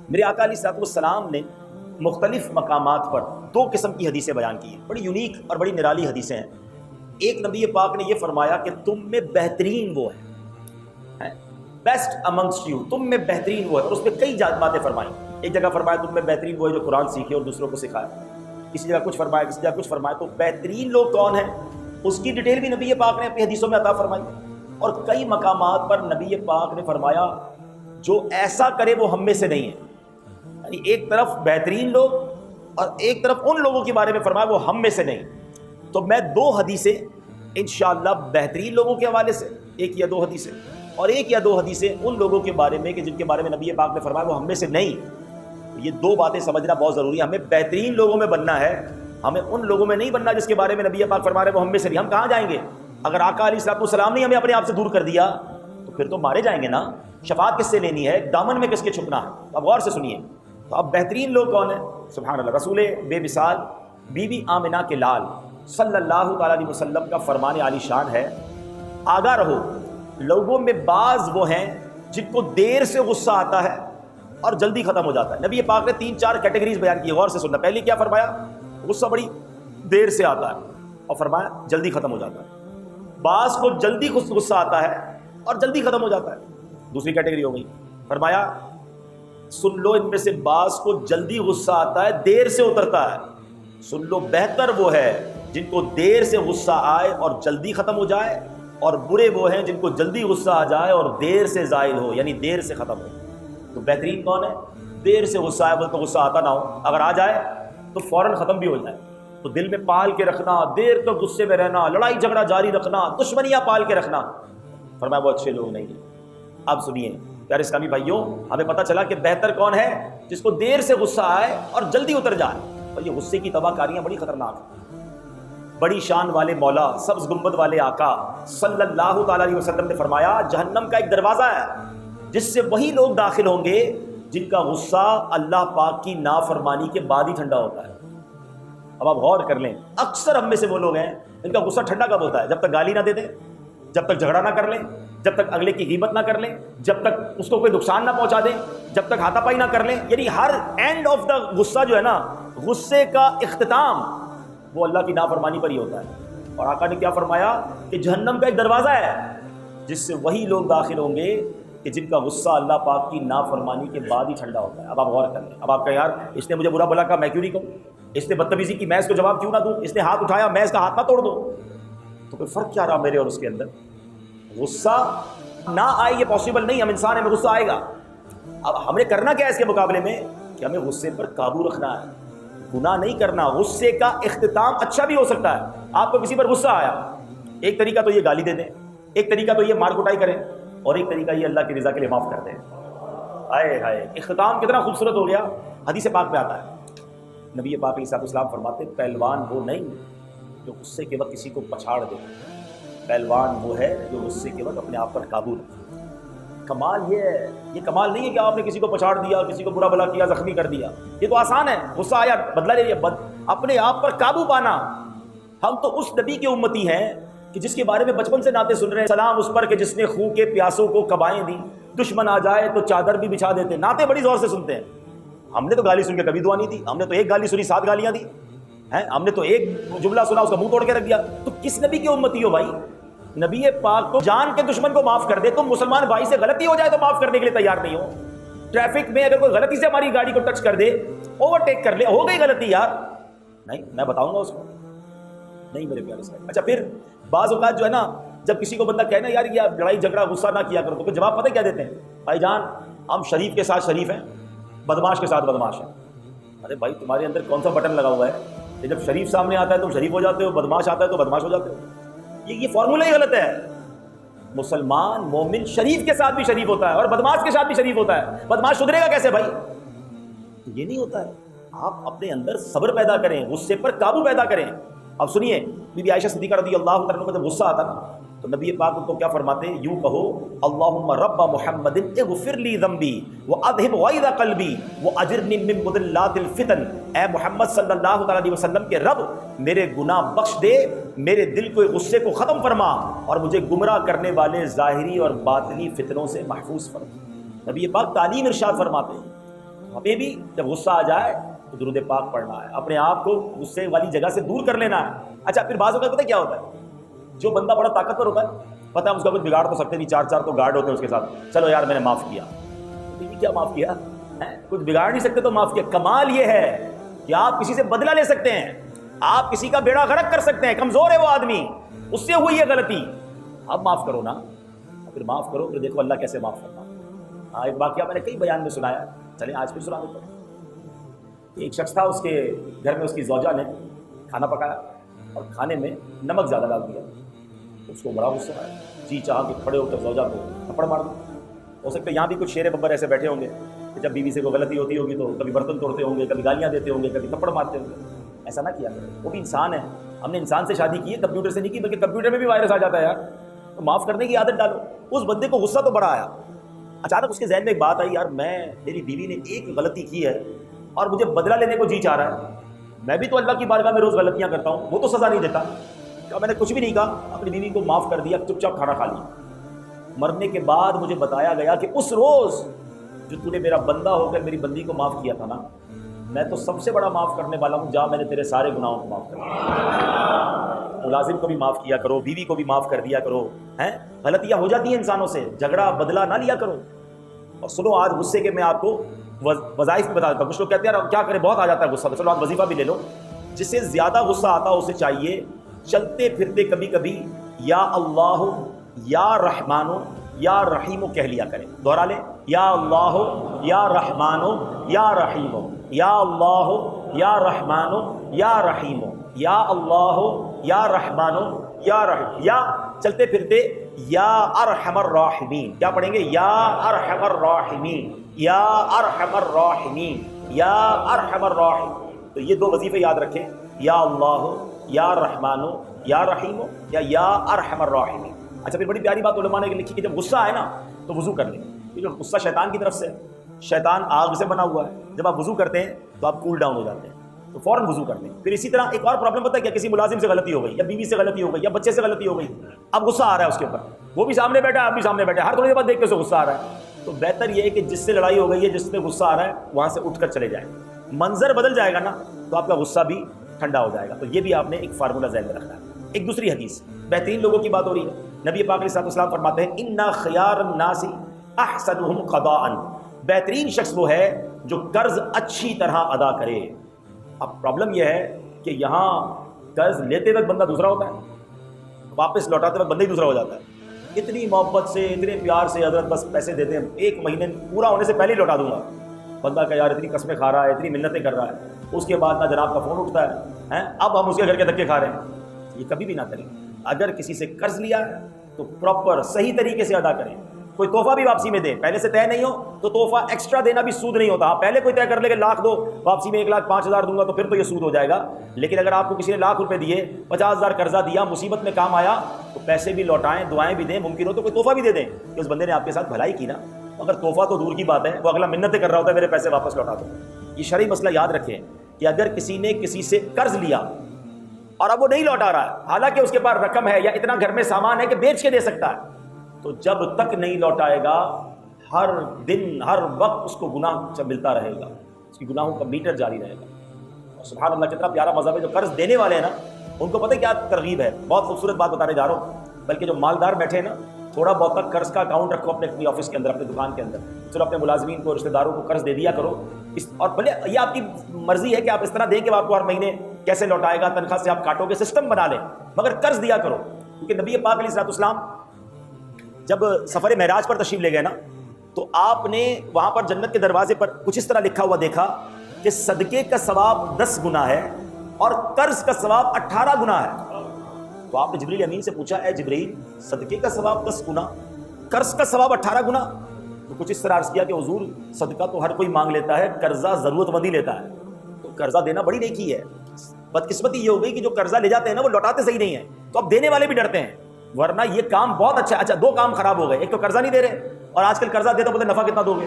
میرے آقا علیہ السلام نے مختلف مقامات پر دو قسم کی حدیثیں بیان کی ہیں، بڑی یونیک اور بڑی نرالی حدیثیں ہیں۔ ایک نبی پاک نے یہ فرمایا کہ تم میں بہترین وہ ہے، بیسٹ امنگسٹ یو، تم میں بہترین وہ ہے، اور اس میں کئی باتیں فرمائیں۔ ایک جگہ فرمایا تم میں بہترین وہ ہے جو قرآن سیکھے اور دوسروں کو سکھائے، کسی جگہ کچھ فرمایا، کسی جگہ کچھ فرمایا۔ تو بہترین لوگ کون ہیں اس کی ڈیٹیل بھی نبی پاک نے اپنی حدیثوں میں عطا فرمائی، اور کئی مقامات پر نبی پاک نے فرمایا جو ایسا کرے وہ ہم میں سے نہیں ہے، یعنی ایک طرف بہترین لوگ اور ایک طرف ان لوگوں کے بارے میں فرمایا وہ ہم میں سے نہیں۔ تو میں دو حدیثیں انشاءاللہ بہترین لوگوں کے حوالے سے، ایک یا دو حدیثیں، اور ایک یا دو حدیثیں ان لوگوں کے بارے میں کہ جن کے بارے میں نبی پاک نے فرمایا وہ ہم میں سے نہیں۔ یہ دو باتیں سمجھنا بہت ضروری ہے۔ ہمیں بہترین لوگوں میں بننا ہے، ہمیں ان لوگوں میں نہیں بننا جس کے بارے میں نبی پاک فرما رہے ہیں وہ ہم میں سے نہیں۔ ہم کہاں جائیں گے؟ اگر آقا علیہ السلام نے ہمیں اپنے آپ سے دور کر دیا تو پھر تو مارے جائیں گے نا۔ شفاعت کس سے لینی ہے؟ دامن میں کس کے چھپنا ہے؟ اب غور سے سنیے۔ تو اب بہترین لوگ کون ہیں؟ سبحان اللہ، رسول بے مثال بی بی آمنہ کے لال صلی اللہ تعالیٰ علیہ وسلم کا فرمان عالی شان ہے، آگاہ رہو، لوگوں میں بعض وہ ہیں جن کو دیر سے غصہ آتا ہے اور جلدی ختم ہو جاتا ہے۔ نبی پاک نے 3-4 کیٹیگریز بیان کی، غور سے سننا۔ پہلی کیا فرمایا؟ غصہ بڑی دیر سے آتا ہے، اور فرمایا جلدی ختم ہو جاتا ہے۔ بعض کو جلدی غصہ آتا ہے اور جلدی ختم ہو جاتا ہے، دوسری کیٹیگری ہو گئی۔ فرمایا سن لو، ان میں سے بعض کو جلدی غصہ آتا ہے، دیر سے اترتا ہے۔ سن لو، بہتر وہ ہے جن کو دیر سے غصہ آئے اور جلدی ختم ہو جائے، اور برے وہ ہیں جن کو جلدی غصہ آ جائے اور دیر سے زائل ہو، یعنی دیر سے ختم ہو۔ تو بہترین کون ہے؟ دیر سے غصہ آئے، تو غصہ آتا نہ ہو، اگر آ جائے تو فوراً ختم بھی ہو جائے۔ تو دل میں پال کے رکھنا، دیر تک غصے میں رہنا، لڑائی جھگڑا جاری رکھنا، دشمنیاں پال کے رکھنا، فرمایا وہ اچھے لوگ نہیں ہیں۔ اب سنیے پیارے اسلامی بھائیوں، ہمیں پتہ چلا کہ بہتر کون ہے؟ جس کو دیر سے غصہ آئے اور جلدی اتر جائے۔ اور یہ غصے کی تباہ کاریاں بڑی خطرناک ہیں۔ بڑی شان والے مولا، سبز گنبد والے آقا صلی اللہ تعالیٰ علیہ وسلم نے فرمایا جہنم کا ایک دروازہ ہے جس سے وہی لوگ داخل ہوں گے جن کا غصہ اللہ پاک کی نافرمانی کے بعد ہی ٹھنڈا ہوتا ہے۔ اب آپ غور کر لیں، اکثر ہم میں سے وہ لوگ ہیں جن کا غصہ ٹھنڈا کب ہوتا ہے؟ جب تک گالی نہ دے دیں، جب تک جھگڑا نہ کر لیں، جب تک اگلے کی غیبت نہ کر لیں، جب تک اس کو کوئی نقصان نہ پہنچا دیں، جب تک ہاتھا پائی نہ کر لیں۔ یعنی ہر اینڈ آف دا غصہ جو ہے نا، غصے کا اختتام وہ اللہ کی نافرمانی پر ہی ہوتا ہے۔ اور آقا نے کیا فرمایا کہ جہنم کا ایک دروازہ ہے جس سے وہی لوگ داخل ہوں گے کہ جن کا غصہ اللہ پاک کی نافرمانی کے بعد ہی ٹھنڈا ہوتا ہے۔ اب آپ غور کر لیں، اب آپ کہیں یار اس نے مجھے برا بلا کہا، میں کیوں نہیں کہوں؟ اس نے بدتمیزی کی، میں اس کو جواب کیوں نہ دوں؟ اس نے ہاتھ اٹھایا، میں اس کا ہاتھ نہ توڑ دوں؟ تو کوئی فرق کیا رہا میرے اور اس کے اندر؟ غصہ نہ آئے یہ پاسبل نہیں، ہم انسان ہیں، ہمیں غصہ آئے گا۔ اب ہم نے کرنا کیا ہے اس کے مقابلے میں؟ کہ ہمیں غصے پر قابو رکھنا ہے، گناہ نہیں کرنا۔ غصے کا اختتام اچھا بھی ہو سکتا ہے۔ آپ کو کسی پر غصہ آیا، ایک طریقہ تو یہ گالی دے دیں، ایک طریقہ تو یہ مار کٹائی کریں، اور ایک طریقہ یہ اللہ کی رضا کے لیے معاف کر دیں۔ ہائے ہائے، اختتام کتنا خوبصورت ہو گیا۔ حدیث پاک میں آتا ہے، نبی پاک علیہ السلام فرماتے پہلوان وہ نہیں جو غصے کے وقت کسی کو پچھاڑ دے، پہلوان وہ ہے جو غصے کے وقت اپنے آپ پر قابو رکھے۔ کمال یہ کمال نہیں ہے کہ آپ نے کسی کو پچھاڑ دیا، کسی کو برا بلا کیا، زخمی کر دیا، یہ تو آسان ہے۔ غصہ آیا بدلہ لے لیا، اپنے آپ پر قابو پانا۔ ہم تو اس نبی کے امتی ہیں کہ جس کے بارے میں بچپن سے نعتیں سن رہے ہیں، سلام اس پر کہ جس نے خون کے پیاسوں کو قبائیں دی، دشمن آ جائے تو چادر بھی بچھا دیتے۔ نعتیں بڑی زور سے سنتے ہیں۔ ہم نے تو گالی سن کے کبھی دعا نہیں دی، ہم نے تو ایک گالی سنی 7 گالیاں دی ہیں، ہم نے تو ایک جملہ سنا اس کا منہ توڑ کے رکھ دیا۔ تو کس نبی کی امتی ہو بھائی؟ نبی پاک تو جان کے دشمن کو معاف کر دے، تم مسلمان بھائی سے غلطی ہو جائے تو معاف کرنے کے لیے تیار نہیں ہو۔ ٹریفک میں اگر کوئی غلطی سے ہماری گاڑی کو ٹچ کر دے، اوورٹیک کر لے، ہو گئی غلطی یار، نہیں میں بتاؤں گا اس کو، نہیں میرے پیارے صاحب۔ اچھا پھر بعض اوقات جو ہے نا، جب کسی کو بندہ کہنا یار یہ لڑائی جھگڑا غصہ نہ کیا کرو، تو پھر جواب پتہ کیا دیتے ہیں؟ بھائی جان ہم شریف کے ساتھ شریف ہیں، بدماش کے ساتھ بدماش ہیں۔ ارے بھائی تمہارے اندر کون سا بٹن لگا ہوا ہے کہ جب شریف سامنے آتا ہے تم شریف ہو جاتے ہو، بدماش آتا ہے تو بدماش ہو جاتے ہو؟ یہ فارمولہ ہی غلط ہے۔ مسلمان مومن شریف کے ساتھ بھی شریف ہوتا ہے اور بدماش کے ساتھ بھی شریف ہوتا ہے۔ بدماش سدھرے گا کیسے بھائی؟ یہ نہیں ہوتا ہے۔ آپ اپنے اندر صبر پیدا کریں، غصے پر قابو پیدا کریں۔ اب سنیے، بی بی عائشہ صدیقہ رضی اللہ عنہا کو جب غصہ آتا نا تو نبی پاک ان کو کیا فرماتے؟ یوں کہو اللہم رب محمد اغفر لی ذنبی واذہب غیظ قلبی واجرنی من مضلات الفتن۔ اے محمد صلی اللہ علیہ وسلم کے رب، میرے گناہ بخش دے، میرے دل کو غصے کو ختم فرما، اور مجھے گمراہ کرنے والے ظاہری اور باطنی فتنوں سے محفوظ فرما۔ نبی پاک تعلیم ارشاد فرماتے ہیں۔ ہمیں بھی جب غصہ آ جائے تو درود پاک پڑھنا ہے، اپنے آپ کو غصے والی جگہ سے دور کر لینا ہے۔ اچھا پھر بعض اوقات پتہ کیا ہوتا ہے، جو بندہ بڑا طاقتور ہوتا ہے، پتہ ہے اس کا کچھ بگاڑ تو سکتے نہیں، چار چار تو گارڈ ہوتے ہیں اس کے ساتھ، چلو یار میں نے معاف کیا، بیوی کیا معاف کیا ہے؟ کچھ بگاڑ نہیں سکتے تو معاف کیا۔ کمال یہ ہے کہ آپ کسی سے بدلہ لے سکتے ہیں، آپ کسی کا بیڑا غرق کر سکتے ہیں، کمزور ہے وہ آدمی، اس سے ہوئی ہے غلطی، اب معاف کرو نا، پھر معاف کرو، پھر دیکھو اللہ کیسے معاف کرنا۔ ہاں ایک واقعہ میں نے کئی بیان میں سنایا، چلیں آج پھر سنا دیتا ہوں۔ ایک شخص تھا، اس کے گھر میں اس کی زوجہ نے کھانا پکایا اور کھانے میں نمک زیادہ ڈال دیا، اس کو بڑا غصہ آیا، جی چاہا کہ کھڑے ہو کر زوجہ کو تھپڑ مار دو۔ ہو سکتا ہے یہاں بھی کچھ شیر ببر ایسے بیٹھے ہوں گے کہ جب بیوی سے کوئی غلطی ہوتی ہوگی تو کبھی برتن توڑتے ہوں گے، کبھی گالیاں دیتے ہوں گے، کبھی تھپڑ مارتے ہوں گے۔ ایسا نہ کیا کرے، وہ بھی انسان ہے، ہم نے انسان سے شادی کی ہے، کمپیوٹر سے نہیں کی، بلکہ کمپیوٹر میں بھی وائرس آ جاتا ہے یار، تو معاف کرنے کی عادت ڈالو۔ اس بندے کو غصہ تو بڑا آیا، اچانک اس کے ذہن میں ایک بات آئی، یار میری بیوی نے ایک غلطی کی ہے اور مجھے بدلہ لینے کو جی چاہ رہا ہے، میں بھی تو اللہ کی بارگاہ میں روز غلطیاں کرتا ہوں، وہ تو سزا نہیں دیتا۔ کہا میں نے کچھ بھی نہیں کہا، اپنی بیوی کو معاف کر دیا، چپ چاپ کھانا کھا لیا۔ مرنے کے بعد مجھے بتایا گیا کہ اس روز جو تو نے میرا بندہ ہو کر میری بندی کو معاف کیا تھا نا، میں تو سب سے بڑا معاف کرنے والا ہوں، جا میں نے تیرے سارے گناہوں کو معاف کر دیا۔ ملازم کو بھی معاف کیا کرو، بیوی کو بھی معاف کر دیا کرو، ہیں غلطیاں ہو جاتی ہیں انسانوں سے، جھگڑا بدلہ نہ لیا کرو۔ اور سنو آج غصے کے میں آپ کو وظائف میں بتا دیتا ہوں۔ کچھ لوگ کہتے ہیں یار کیا کرے، بہت آ جاتا ہے غصہ، تو چلو آج وظیفہ بھی لے لو۔ جس سے زیادہ غصہ آتا ہے اسے چاہیے چلتے پھرتے کبھی کبھی یا اللہ یا رحمانو یا رحیمو کہہ لیا کریں، دوہرا لیں، یا اللہ یا رحمانو یا رحیمو، یا اللہ یا رحمانو یا رحیمو، یا اللہ یا رحمانو یا رحیم، یا چلتے پھرتے یا ارحم الراحمین، کیا پڑھیں گے؟ یا ارحم الراحمین، یا ارحم الراحمین، یا ارحم الراحمین۔ تو یہ دو وظیفے یاد رکھیں، یا اللہ یا رحمانو یا رحیمو یا ارحم الراحمین۔ اچھا پھر بڑی پیاری بات علماء نے لکھی کہ جب غصہ آئے نا تو وضو کر لیں، کیونکہ غصہ شیطان کی طرف سے، شیطان آگ سے بنا ہوا ہے، جب آپ وضو کرتے ہیں تو آپ کول ڈاؤن ہو جاتے ہیں، تو فوراً وضو کر لیں۔ پھر اسی طرح ایک اور پرابلم پتہ ہے کیا، کسی ملازم سے غلطی ہو گئی یا بیوی سے غلطی ہو گئی یا بچے سے غلطی ہو گئی، اب غصہ آ رہا ہے اس کے اوپر، وہ بھی سامنے بیٹھا ہے، آپ بھی سامنے بیٹھے، ہر تھوڑی دیر بعد دیکھ کے اسے غصہ آ رہا ہے، تو بہتر یہ ہے کہ جس سے لڑائی ہو گئی ہے، جس پہ غصہ آ رہا ہے، وہاں سے اٹھ کر چلے جائیں، منظر بدل جائے گا نا تو آپ کا غصہ بھی ٹھنڈا ہو جائے گا۔ تو یہ بھی آپ نے ایک فارمولہ ذہن میں رکھنا ہے۔ ایک دوسری حدیث، بہترین لوگوں کی بات ہو رہی ہے، نبی پاک علیہ السلام فرماتے ہیں اِنَّ خِيَارَ النَّاسِ أَحْسَنُهُمْ قَضَاءً، بہترین شخص وہ ہے جو قرض اچھی طرح ادا کرے۔ اب پرابلم یہ ہے کہ یہاں قرض لیتے وقت بندہ دوسرا ہوتا ہے، واپس لوٹاتے وقت بندہ ہی دوسرا ہو جاتا ہے، اتنی محبت سے اتنے پیار سے حضرت بس پیسے دیتے ہیں، ایک مہینے پورا ہونے سے پہلے ہی لوٹا دوں گا، بندہ کہ یار اتنی قسمیں کھا رہا ہے، اتنی منتیں کر رہا ہے، اس کے بعد نہ جناب کا فون اٹھتا ہے، اب ہم اس کے گھر کے دھکے کھا رہے ہیں۔ یہ کبھی بھی نہ کریں، اگر کسی سے قرض لیا ہے تو پراپر صحیح طریقے سے ادا کریں۔ کوئی تحفہ بھی واپسی میں دے، پہلے سے طے نہیں ہو تو تحفہ ایکسٹرا دینا بھی سود نہیں ہوتا۔ پہلے کوئی طے کر لے کہ لاکھ دو، واپسی میں 1,05,000 دوں گا تو پھر تو یہ سود ہو جائے گا، لیکن اگر آپ کو کسی نے لاکھ روپے دیے، 50,000 قرضہ دیا، مصیبت میں کام آیا تو پیسے بھی لوٹائیں، دعائیں بھی دیں، ممکن ہو تو کوئی تحفہ بھی دے دیں کہ اس بندے نے آپ کے ساتھ بھلائی کی نا۔ اگر تحفہ تو دور کی بات ہے، وہ اگلا منتیں کر رہا ہوتا ہے میرے پیسے واپس لوٹا دو۔ یہ شرعی مسئلہ یاد رکھیں کہ اگر کسی نے کسی سے قرض لیا اور اب وہ نہیں لوٹا رہا ہے، حالانکہ اس کے پاس رقم ہے یا اتنا گھر میں سامان ہے کہ بیچ کے دے سکتا ہے، تو جب تک نہیں لوٹائے گا ہر دن ہر وقت اس کو گناہ ملتا رہے گا، اس کی گناہوں کا میٹر جاری رہے گا۔ اور سبحان اللہ کتنا پیارا مذہب ہے، جو قرض دینے والے ہیں نا ان کو پتہ ہے کیا ترغیب ہے، بہت خوبصورت بات بتانے جا رہا ہوں، بلکہ جو مالدار بیٹھے ہیں نا، تھوڑا بہت تک قرض کا اکاؤنٹ رکھو اپنے آفس کے اندر، اپنے دکان کے اندر، چلو اپنے ملازمین کو، رشتہ داروں کو قرض دے دیا کرو، اور بھلے یہ آپ کی مرضی ہے کہ آپ اس طرح دیں کہ آپ کو ہر مہینے کیسے لوٹائے گا، تنخواہ سے آپ کاٹو گے، سسٹم بنا لیں، مگر قرض دیا کرو۔ کیونکہ نبی پاک علیہ السلام جب سفر معراج پر تشریف لے گئے نا تو آپ نے وہاں پر جنت کے دروازے پر کچھ اس طرح لکھا ہوا دیکھا کہ صدقے کا ثواب 10 گنا ہے اور قرض کا ثواب 18 گنا ہے۔ تو آپ نے جبریل امین سے پوچھا، اے جبریل صدقے کا ثواب 10 گنا، قرض کا ثواب 18 گنا؟ تو کچھ اس طرح عرض کیا کہ حضور صدقہ تو ہر کوئی مانگ لیتا ہے، قرضہ ضرورت مند ہی لیتا ہے، تو قرضہ دینا بڑی نیکی ہے۔ بدقسمتی یہ ہو گئی کہ جو قرضہ لے جاتے ہیں نا وہ لوٹاتے صحیح نہیں ہیں، تو اب دینے والے بھی ڈرتے ہیں، ورنہ یہ کام بہت اچھا۔ اچھا 2 کام خراب ہو گئے، ایک تو قرضہ نہیں دے رہے، اور آج کل قرضہ دے تو بولتے نفع کتنا دو گے۔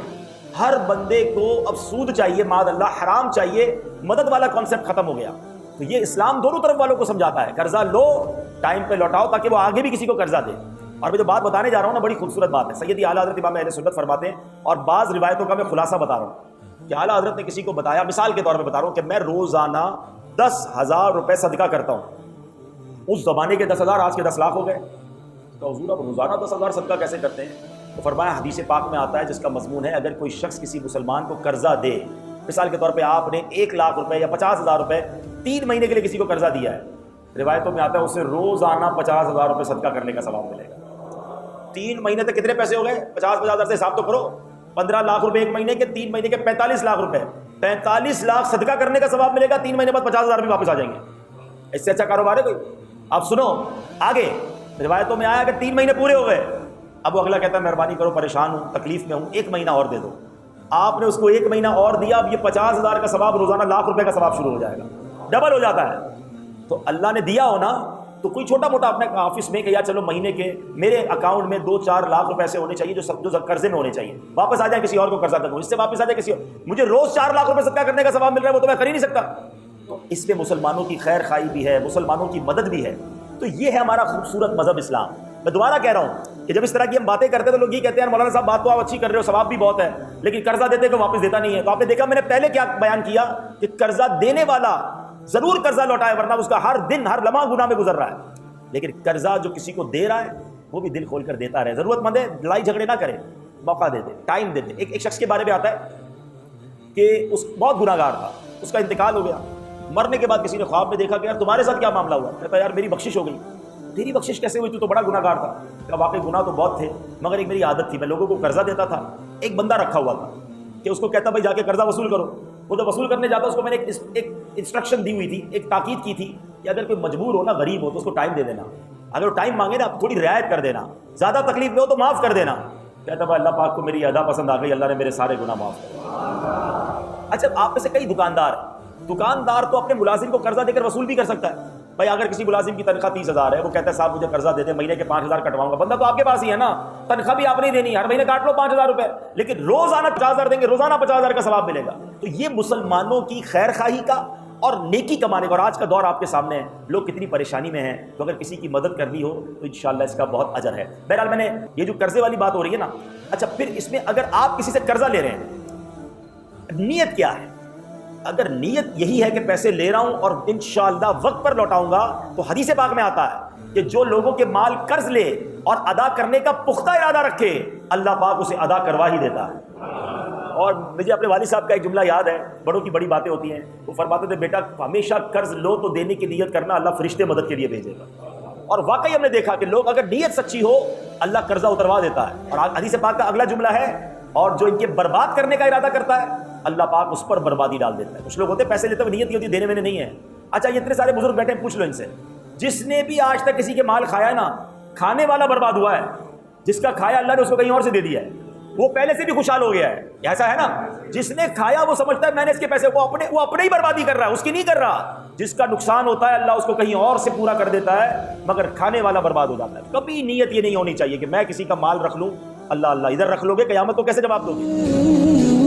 ہر بندے کو اب سود چاہیے، معاذ اللہ حرام چاہیے، مدد والا کانسیپٹ ختم ہو گیا۔ تو یہ اسلام دونوں طرف والوں کو سمجھاتا ہے، قرضہ لو ٹائم پہ لوٹاؤ تاکہ وہ آگے بھی کسی کو قرضہ دے۔ اور میں جو بات بتانے جا رہا ہوں نا بڑی خوبصورت بات ہے، سیدی اعلیٰ حضرت امام اہل سنت فرماتے ہیں، اور بعض روایتوں کا میں خلاصہ بتا رہا ہوں کہ اعلیٰ حضرت نے کسی کو بتایا، مثال کے طور پہ بتا رہا ہوں، کہ میں روزانہ 10,000 روپے صدقہ کرتا ہوں. اس زمانے کے 10,000 آج کے 10 لاکھ ہو گئے. تو حضور اب روزانہ 10,000 صدقہ کیسے کرتے ہیں؟ تو فرمایا حدیث پاک میں آتا ہے جس کا مضمون ہے اگر کوئی شخص کسی مسلمان کو قرضہ دے، مثال کے طور پہ آپ نے 1 لاکھ روپے یا 50,000 روپے 3 مہینے کے لیے کسی کو قرضہ دیا ہے، روایتوں میں آتا ہے اسے روزانہ 50,000 روپے صدقہ کرنے کا ثواب ملے گا. 3 مہینے تک کتنے پیسے ہو گئے؟ 50,000 سے حساب تو کرو. 15 لاکھ روپے 1 مہینے کے، 3 مہینے کے 45 لاکھ روپے، 45 لاکھ صدقہ کرنے کا ثواب ملے گا. 3 مہینے بعد 50,000 بھی واپس آ جائیں گے. اس سے اچھا کاروبار ہے کوئی؟ آپ سنو آگے روایتوں میں آیا کہ 3 مہینے پورے ہو گئے. اب وہ اگلا کہتا ہے مہربانی کرو، پریشان ہوں، تکلیف میں ہوں، 1 مہینہ اور دے دو. آپ نے اس کو 1 مہینہ اور دیا، اب یہ 50,000 کا ثواب روزانہ لاکھ روپے کا ثواب شروع ہو جائے گا، ڈبل ہو جاتا ہے. تو اللہ نے دیا ہو نا، تو کوئی چھوٹا موٹا اپنے آفس میں کہ یا چلو مہینے کے میرے اکاؤنٹ میں 2-4 لاکھ روپے ایسے ہونے چاہیے جو قرضے میں ہونے چاہیے، واپس آ جائیں، کسی اور کو قرضہ دوں، اس سے واپس آ جائے کسی اور. مجھے روز 4 لاکھ روپے صدقہ کرنے کا ثواب مل رہا ہے، وہ تو میں کر ہی نہیں سکتا. تو اس میں مسلمانوں کی خیر خواہی بھی ہے، مسلمانوں کی مدد بھی ہے. تو یہ ہے ہمارا خوبصورت مذہب اسلام. میں دوبارہ کہہ رہا ہوں کہ جب اس طرح کی ہم باتیں کرتے ہیں تو لوگ یہ کہتے ہیں مولانا صاحب بات تو آپ اچھی کر رہے ہو، ثواب بھی بہت ہے، لیکن قرضہ دیتے کہ واپس دیتا نہیں ہے. تو آپ نے دیکھا میں نے پہلے کیا بیان کیا کہ قرضہ دینے والا ضرور قرضہ لوٹائے، ورنہ اس کا ہر دن ہر لمحہ گناہ میں گزر رہا ہے. لیکن قرضہ جو کسی کو دے رہا ہے وہ بھی دل کھول کر دیتا رہے. ضرورت مند ہے لڑائی جھگڑے نہ کرے، موقع دے دے، ٹائم دے دے. ایک شخص کے بارے میں آتا ہے کہ اس بہت گناہ گار تھا، اس کا انتقال ہو گیا. مرنے کے بعد کسی نے خواب میں دیکھا کہ یار تمہارے ساتھ کیا معاملہ ہوا؟ کہتا یار میری بخشش ہو گئی. تیری بخشش کیسے ہوئی؟ تو بڑا گناہ گار تھا. کہ واقعی گناہ تو بہت تھے، مگر ایک میری عادت تھی، میں لوگوں کو قرضہ دیتا تھا. ایک بندہ رکھا ہوا تھا کہ اس کو کہتا بھائی جا کے قرضہ وصول کرو. وہ جب وصول کرنے جاتا اس کو میں نے ایک انسٹرکشن دی ہوئی تھی، ایک تاکید کی تھی کہ اگر کوئی مجبور ہو نا، غریب ہو، تو اس کو ٹائم دے دینا. اگر وہ ٹائم مانگے نا تھوڑی رعایت کر دینا، زیادہ تکلیف میں ہو تو معاف کر دینا. کہتا بھائی اللہ پاک کو میری ادا پسند آ گئی، اللہ نے میرے سارے گناہ معاف کر دیے. اچھا آپ میں سے کئی دکاندار تو اپنے ملازم کو قرضہ دے کر وصول بھی کر سکتا ہے. بھائی اگر کسی ملازم کی تنخواہ 30,000 ہے، وہ کہتا ہے صاحب مجھے قرضہ دے دے، مہینے کے 5,000 کٹواؤں گا. بندہ تو آپ کے پاس ہی ہے نا، تنخواہ بھی آپ نے دینی، ہر مہینے کاٹ لو 5,000 روپے، لیکن روزانہ 50,000 دیں گے، روزانہ 50,000 کا ثواب ملے گا. تو یہ مسلمانوں کی خیر خواہی کا اور نیکی کمانے کا. اور آج کا دور آپ کے سامنے ہے، لوگ کتنی پریشانی میں ہیں، تو اگر کسی کی مدد کرنی ہو تو انشاءاللہ اس کا بہت اجر ہے. بہرحال میں نے یہ جو قرضے والی بات ہو رہی ہے نا، اچھا پھر اس میں اگر آپ کسی سے قرضہ لے رہے ہیں، نیت کیا ہے؟ اگر نیت یہی ہے کہ پیسے لے رہا ہوں اور انشاءاللہ وقت پر لوٹاؤں گا، تو حدیث پاک میں آتا ہے کہ جو لوگوں کے مال قرض لے اور ادا کرنے کا پختہ ارادہ رکھے، اللہ پاک اسے ادا کروا ہی دیتا ہے. اور مجھے اپنے والد صاحب کا ایک جملہ یاد ہے، بڑوں کی بڑی باتیں ہوتی ہیں. وہ فرماتے تھے بیٹا ہمیشہ قرض لو تو دینے کی نیت کرنا، اللہ فرشتے مدد کے لیے بھیجے گا. اور واقعی ہم نے دیکھا کہ لوگ اگر نیت سچی ہو اللہ قرضہ اتروا دیتا ہے. اور حدیث پاک کا اگلا جملہ ہے، اور جو ان کے برباد کرنے کا ارادہ کرتا ہے اللہ پاک اس پر بربادی ڈال دیتا ہے. کچھ لوگ ہوتے ہیں پیسے لیتے ہوئے نیت نہیں ہوتی، دینے میں نہیں ہے. اچھا یہ اتنے سارے بزرگ بیٹھے ہیں، پوچھ لو ان سے، جس نے بھی آج تک کسی کے مال کھایا ہے نا، کھانے والا برباد ہوا ہے، جس کا کھایا اللہ نے اس کو کہیں اور سے دے دیا ہے، وہ پہلے سے بھی خوشحال ہو گیا ہے. ایسا ہے نا، جس نے کھایا وہ سمجھتا ہے میں نے اس کے پیسے، وہ اپنے ہی بربادی کر رہا ہے، اس کی نہیں کر رہا. جس کا نقصان ہوتا ہے اللہ اس کو کہیں اور سے پورا کر دیتا ہے، مگر کھانے والا برباد ہو جاتا ہے. کبھی نیت یہ نہیں ہونی چاہیے کہ میں کسی کا مال رکھ لوں، اللہ ادھر رکھ لو گے، قیامت کو کیسے جواب دو گے؟